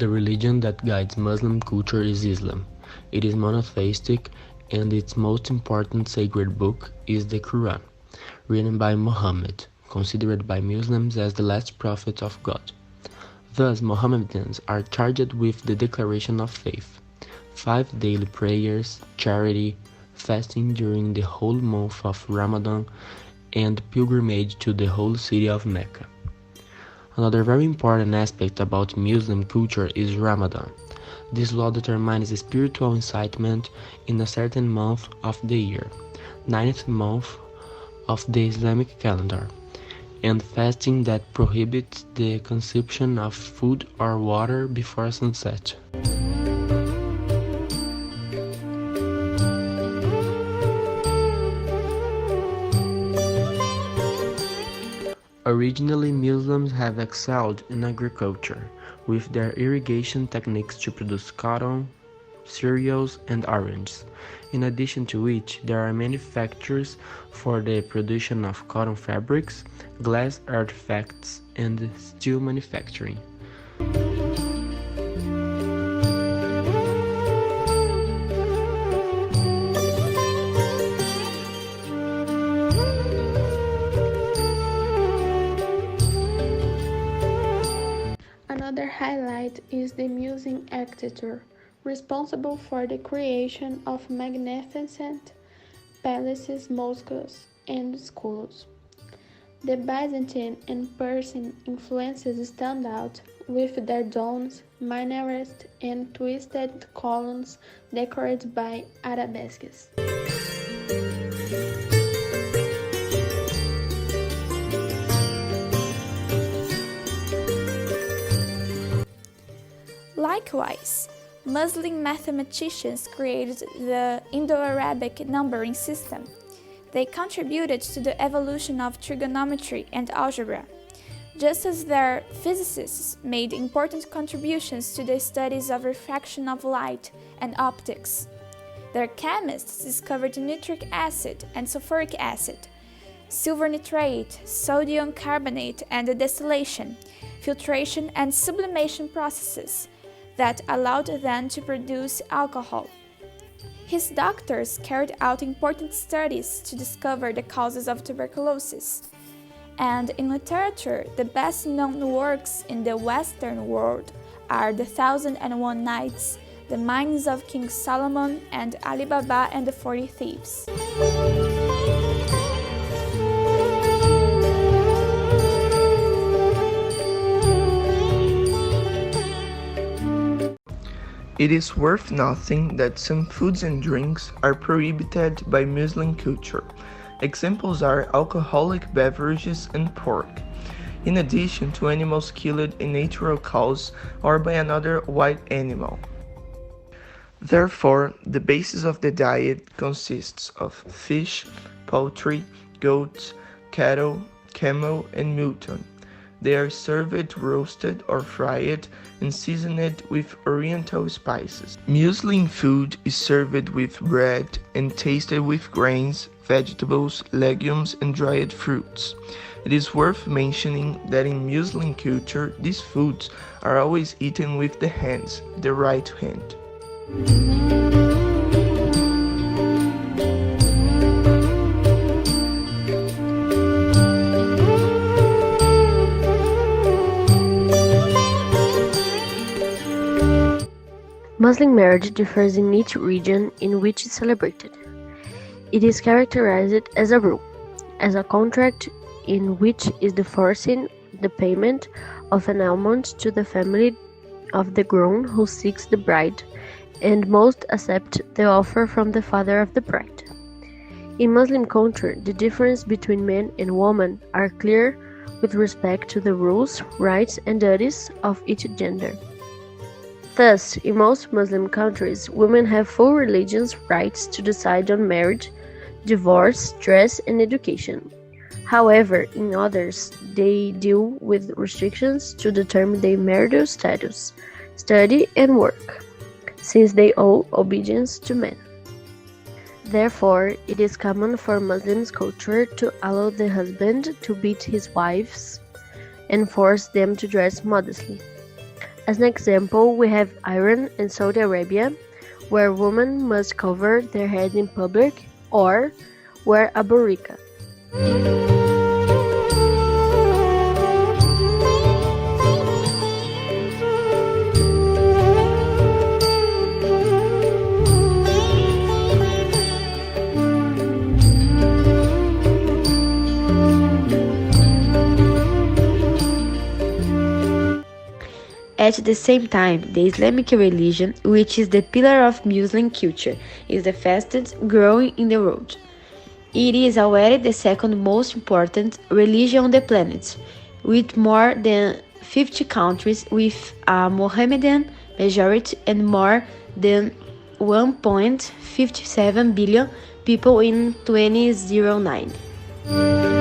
The religion that guides Muslim culture is Islam. It is monotheistic, and its most important sacred book is the Quran, written by Muhammad, considered by Muslims as the last prophet of God. Thus, Mohammedans are charged with the declaration of faith, 5 daily prayers, charity, fasting during the whole month of Ramadan, and pilgrimage to the holy city of Mecca. Another very important aspect about Muslim culture is Ramadan. This law determines spiritual incitement in a certain month of the year, 9th month of the Islamic calendar, and fasting that prohibits the consumption of food or water before sunset. Originally, Muslims have excelled in agriculture, with their irrigation techniques to produce cotton, cereals, and oranges. In addition to which, there are manufacturers for the production of cotton fabrics, glass artifacts, and steel manufacturing. Another highlight is the Muslim architecture, responsible for the creation of magnificent palaces, mosques, and schools. The Byzantine and Persian influences stand out with their domes, minarets, and twisted columns decorated by arabesques. Likewise, Muslim mathematicians created the Indo-Arabic numbering system. They contributed to the evolution of trigonometry and algebra, just as their physicists made important contributions to the studies of refraction of light and optics. Their chemists discovered nitric acid and sulfuric acid, silver nitrate, sodium carbonate, and the distillation, filtration, and sublimation processes that allowed them to produce alcohol. His doctors carried out important studies to discover the causes of tuberculosis. And in literature, the best-known works in the Western world are The 1001 Nights, The Mines of King Solomon, and Ali Baba and the 40 Thieves. It is worth noting that some foods and drinks are prohibited by Muslim culture. Examples are alcoholic beverages and pork, in addition to animals killed in natural cause or by another white animal. Therefore, the basis of the diet consists of fish, poultry, goats, cattle, camel, and mutton. They are served roasted or fried and seasoned with oriental spices. Muslim food is served with bread and tasted with grains, vegetables, legumes, and dried fruits. It is worth mentioning that in Muslim culture, these foods are always eaten with the hands, the right hand. Muslim marriage differs in each region in which it is celebrated. It is characterized as a rule, as a contract in which is foreseen the payment of an almond to the family of the groom who seeks the bride, and most accept the offer from the father of the bride. In Muslim culture, the difference between men and women are clear with respect to the rules, rights, and duties of each gender. Thus, in most Muslim countries, women have full religious rights to decide on marriage, divorce, dress, and education. However, in others, they deal with restrictions to determine their marital status, study, and work, since they owe obedience to men. Therefore, it is common for Muslims' culture to allow the husband to beat his wives and force them to dress modestly. As an example, we have Iran and Saudi Arabia, where women must cover their head in public or wear a burqa. At the same time, the Islamic religion, which is the pillar of Muslim culture, is the fastest growing in the world. It is already the second most important religion on the planet, with more than 50 countries with a Mohammedan majority and more than 1.57 billion people in 2009.